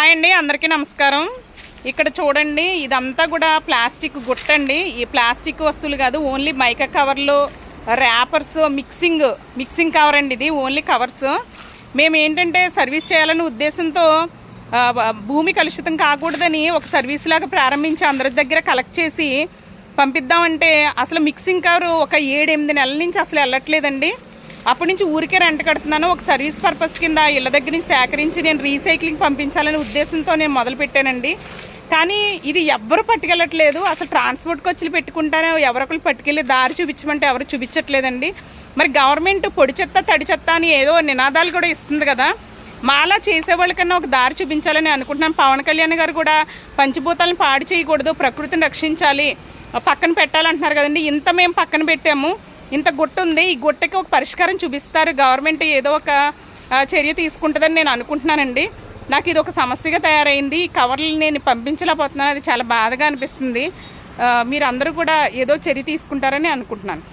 Hi అండి, అందరికీ నమస్కారం. ఇక్కడ చూడండి, ఇదంతా కూడా ప్లాస్టిక్ గుట్టండి. ఈ ప్లాస్టిక్ వస్తువులు కాదు, ఓన్లీ మైకా కవర్లు, ర్యాపర్స్, మిక్సింగ్ కవర్ అండి. ఇది ఓన్లీ కవర్స్. మేము ఏంటంటే సర్వీస్ చేయాలనే ఉద్దేశంతో భూమి కలుషితం కాకూడదని ఒక సర్వీస్ లాగా ప్రారంభించి అందరి దగ్గర కలెక్ట్ చేసి పంపిద్దామంటే అసలు మిక్సింగ్ కవర్ ఒక 7-8 నెలల నుంచి అసలు వెళ్ళట్లేదండి. అప్పటి నుంచి ఊరికే రెంట్ కడుతున్నాను. ఒక సర్వీస్ పర్పస్ కింద ఇళ్ళ దగ్గర నుంచి సేకరించి నేను రీసైక్లింగ్ పంపించాలనే ఉద్దేశంతో నేను మొదలు పెట్టానండి. కానీ ఇది ఎవ్వరు పట్టుకెళ్ళట్లేదు. అసలు ట్రాన్స్పోర్ట్కి వచ్చి పెట్టుకుంటానే ఎవరొకరు పట్టుకెళ్ళి దారి చూపించమంటే ఎవరు చూపించట్లేదండి. మరి గవర్నమెంట్ పొడి చెత్త తడి చెత్త అని ఏదో నినాదాలు కూడా ఇస్తుంది కదా. మాలా చేసేవాళ్ళకన్నా ఒక దారి చూపించాలని అనుకుంటున్నాను. పవన్ కళ్యాణ్ గారు కూడా పంచభూతాలను పాడు చేయకూడదు, ప్రకృతిని రక్షించాలి, పక్కన పెట్టాలంటున్నారు కదండి. ఇంత మేము పక్కన పెట్టాము, ఇంత గుట్ట ఉంది. ఈ గుట్టకి ఒక పరిష్కారం చూపిస్తారు గవర్నమెంట్, ఏదో ఒక చర్య తీసుకుంటుందని నేను అనుకుంటున్నానండి. నాకు ఇది ఒక సమస్యగా తయారైంది. ఈ కవర్లు నేను పంపించలేకపోతున్నాను. అది చాలా బాధగా అనిపిస్తుంది. మీరందరూ కూడా ఏదో చర్య తీసుకుంటారని అనుకుంటున్నాను.